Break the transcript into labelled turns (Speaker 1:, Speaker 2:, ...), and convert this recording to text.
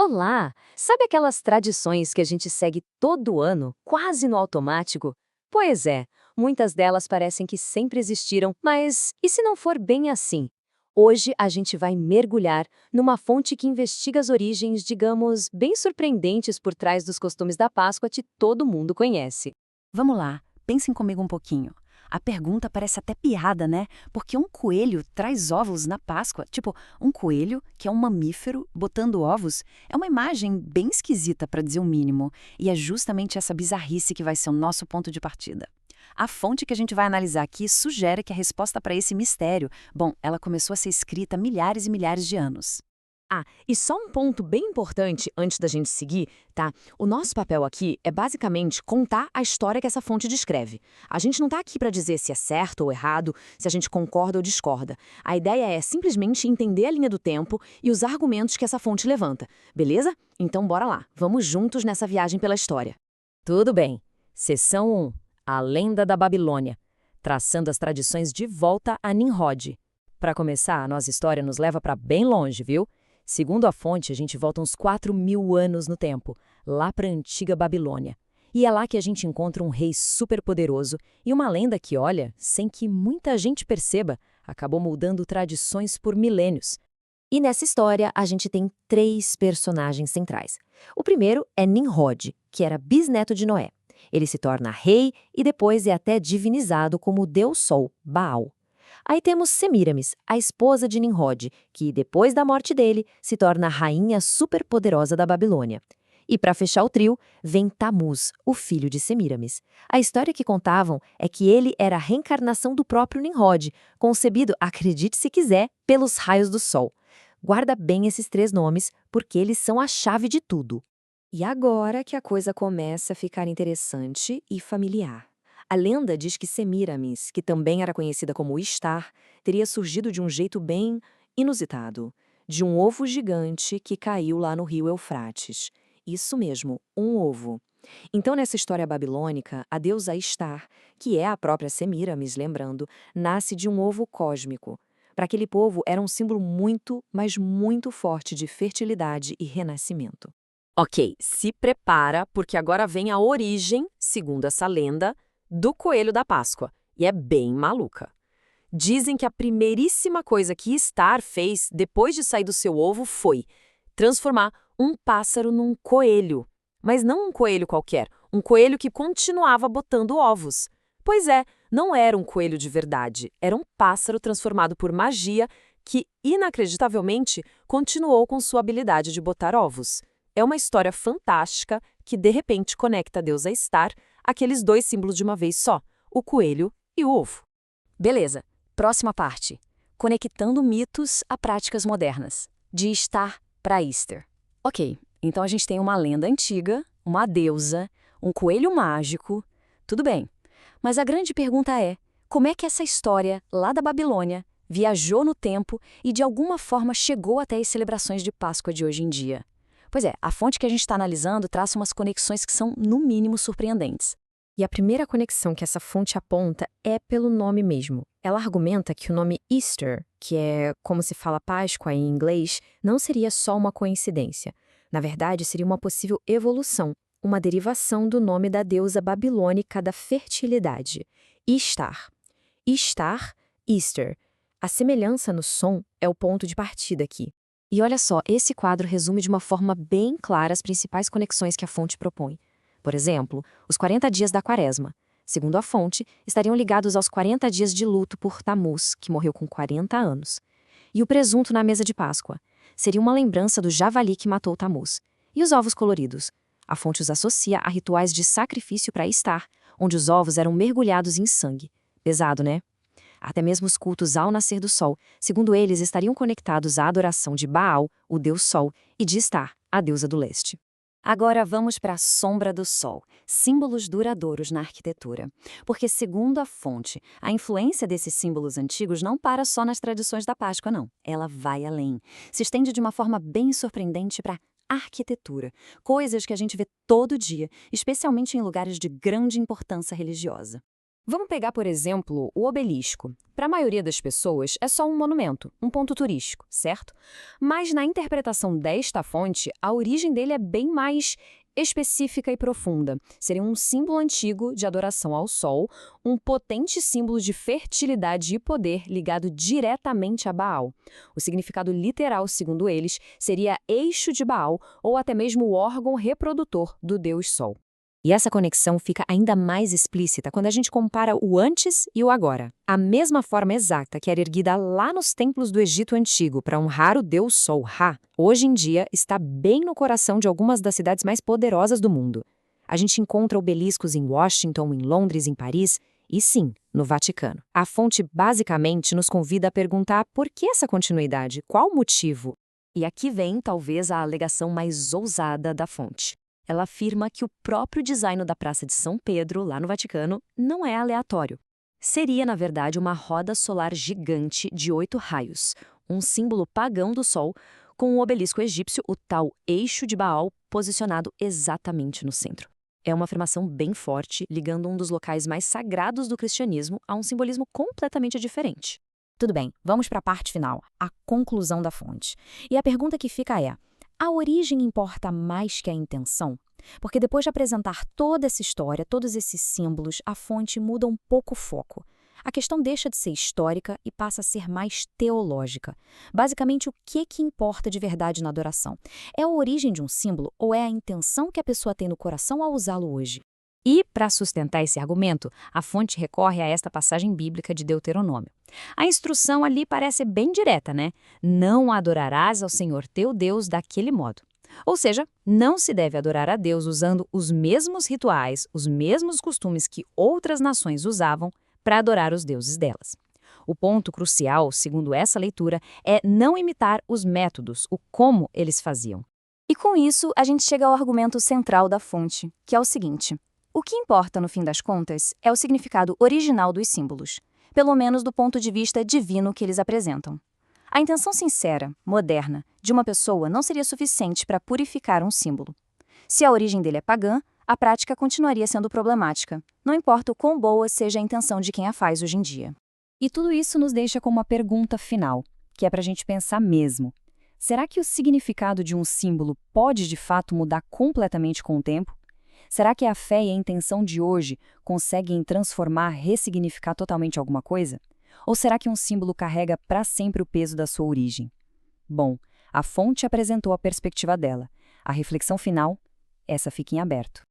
Speaker 1: Olá! Sabe aquelas tradições que a gente segue todo ano, quase no automático? Pois é, muitas delas parecem que sempre existiram, mas e se não for bem assim? Hoje a gente vai mergulhar numa fonte que investiga as origens, digamos, bem surpreendentes por trás dos costumes da Páscoa que todo mundo conhece.
Speaker 2: Vamos lá, pensem comigo um pouquinho. A pergunta parece até piada, né? Porque um coelho traz ovos na Páscoa. Tipo, um coelho, que é um mamífero, botando ovos, é uma imagem bem esquisita, para dizer o mínimo. E é justamente essa bizarrice que vai ser o nosso ponto de partida. A fonte que a gente vai analisar aqui sugere que a resposta para esse mistério, bom, ela começou a ser escrita há milhares e milhares de anos.
Speaker 1: Ah, e só um ponto bem importante antes da gente seguir, tá? O nosso papel aqui é basicamente contar a história que essa fonte descreve. A gente não tá aqui para dizer se é certo ou errado, se a gente concorda ou discorda. A ideia é simplesmente entender a linha do tempo e os argumentos que essa fonte levanta, beleza? Então bora lá, vamos juntos nessa viagem pela história. Tudo bem. Seção 1. A lenda da Babilônia. Traçando as tradições de volta a Nimrod. Para começar, a nossa história nos leva para bem longe, viu? Segundo a fonte, a gente volta uns 4.000 anos no tempo, lá para a antiga Babilônia. E é lá que a gente encontra um rei superpoderoso e uma lenda que, olha, sem que muita gente perceba, acabou moldando tradições por milênios. E nessa história, a gente tem três personagens centrais. O primeiro é Nimrod, que era bisneto de Noé. Ele se torna rei e depois é até divinizado como o deus Sol, Baal. Aí temos Semíramis, a esposa de Nimrod, que, depois da morte dele, se torna a rainha superpoderosa da Babilônia. E para fechar o trio, vem Tamuz, o filho de Semíramis. A história que contavam é que ele era a reencarnação do próprio Nimrod, concebido, acredite se quiser, pelos raios do sol. Guarda bem esses três nomes, porque eles são a chave de tudo. E agora que a coisa começa a ficar interessante e familiar. A lenda diz que Semiramis, que também era conhecida como Ishtar, teria surgido de um jeito bem inusitado, de um ovo gigante que caiu lá no rio Eufrates. Isso mesmo, um ovo. Então, nessa história babilônica, a deusa Ishtar, que é a própria Semiramis, lembrando, nasce de um ovo cósmico. Para aquele povo, era um símbolo muito, mas muito forte de fertilidade e renascimento. Ok, se prepara, porque agora vem a origem, segundo essa lenda, do coelho da Páscoa, e é bem maluca. Dizem que a primeiríssima coisa que Star fez depois de sair do seu ovo foi transformar um pássaro num coelho. Mas não um coelho qualquer, um coelho que continuava botando ovos. Pois é, não era um coelho de verdade, era um pássaro transformado por magia que, inacreditavelmente, continuou com sua habilidade de botar ovos. É uma história fantástica que, de repente, conecta a deusa Star àqueles dois símbolos de uma vez só, o coelho e o ovo. Beleza, próxima parte. Conectando mitos a práticas modernas. De Star para Easter. Ok, então a gente tem uma lenda antiga, uma deusa, um coelho mágico, tudo bem. Mas a grande pergunta é, como é que essa história, lá da Babilônia, viajou no tempo e de alguma forma chegou até as celebrações de Páscoa de hoje em dia? Pois é, a fonte que a gente está analisando traça umas conexões que são, no mínimo, surpreendentes. E a primeira conexão que essa fonte aponta é pelo nome mesmo. Ela argumenta que o nome Easter, que é como se fala Páscoa em inglês, não seria só uma coincidência. Na verdade, seria uma possível evolução, uma derivação do nome da deusa babilônica da fertilidade, Ishtar. Ishtar, Easter. A semelhança no som é o ponto de partida aqui. E olha só, esse quadro resume de uma forma bem clara as principais conexões que a fonte propõe. Por exemplo, os 40 dias da Quaresma. Segundo a fonte, estariam ligados aos 40 dias de luto por Tamuz, que morreu com 40 anos. E o presunto na mesa de Páscoa. Seria uma lembrança do javali que matou Tamuz. E os ovos coloridos. A fonte os associa a rituais de sacrifício para Istar, onde os ovos eram mergulhados em sangue. Pesado, né? Até mesmo os cultos ao nascer do sol, segundo eles, estariam conectados à adoração de Baal, o deus Sol, e de Istar, a deusa do leste. Agora vamos para a sombra do sol, símbolos duradouros na arquitetura. Porque, segundo a fonte, a influência desses símbolos antigos não para só nas tradições da Páscoa, não. Ela vai além. Se estende de uma forma bem surpreendente para a arquitetura, coisas que a gente vê todo dia, especialmente em lugares de grande importância religiosa. Vamos pegar, por exemplo, o obelisco. Para a maioria das pessoas, é só um monumento, um ponto turístico, certo? Mas na interpretação desta fonte, a origem dele é bem mais específica e profunda. Seria um símbolo antigo de adoração ao sol, um potente símbolo de fertilidade e poder ligado diretamente a Baal. O significado literal, segundo eles, seria eixo de Baal ou até mesmo o órgão reprodutor do deus Sol. E essa conexão fica ainda mais explícita quando a gente compara o antes e o agora. A mesma forma exata que era erguida lá nos templos do Egito Antigo para honrar o deus Sol, Ra, hoje em dia está bem no coração de algumas das cidades mais poderosas do mundo. A gente encontra obeliscos em Washington, em Londres, em Paris e, sim, no Vaticano. A fonte basicamente nos convida a perguntar por que essa continuidade, qual o motivo? E aqui vem, talvez, a alegação mais ousada da fonte. Ela afirma que o próprio design da Praça de São Pedro, lá no Vaticano, não é aleatório. Seria, na verdade, uma roda solar gigante de 8 raios, um símbolo pagão do Sol, com o obelisco egípcio, o tal eixo de Baal, posicionado exatamente no centro. É uma afirmação bem forte, ligando um dos locais mais sagrados do cristianismo a um simbolismo completamente diferente. Tudo bem, vamos para a parte final, a conclusão da fonte. E a pergunta que fica é: a origem importa mais que a intenção? Porque depois de apresentar toda essa história, todos esses símbolos, a fonte muda um pouco o foco. A questão deixa de ser histórica e passa a ser mais teológica. Basicamente, o que importa de verdade na adoração? É a origem de um símbolo ou é a intenção que a pessoa tem no coração ao usá-lo hoje? E, para sustentar esse argumento, a fonte recorre a esta passagem bíblica de Deuteronômio. A instrução ali parece bem direta, né? Não adorarás ao Senhor teu Deus daquele modo. Ou seja, não se deve adorar a Deus usando os mesmos rituais, os mesmos costumes que outras nações usavam para adorar os deuses delas. O ponto crucial, segundo essa leitura, é não imitar os métodos, o como eles faziam. E com isso, a gente chega ao argumento central da fonte, que é o seguinte: o que importa, no fim das contas, é o significado original dos símbolos, pelo menos do ponto de vista divino que eles apresentam. A intenção sincera, moderna, de uma pessoa não seria suficiente para purificar um símbolo. Se a origem dele é pagã, a prática continuaria sendo problemática, não importa o quão boa seja a intenção de quem a faz hoje em dia. E tudo isso nos deixa com uma pergunta final, que é para a gente pensar mesmo. Será que o significado de um símbolo pode de fato mudar completamente com o tempo? Será que a fé e a intenção de hoje conseguem transformar, ressignificar totalmente alguma coisa? Ou será que um símbolo carrega para sempre o peso da sua origem? Bom, a fonte apresentou a perspectiva dela. A reflexão final, essa fica em aberto.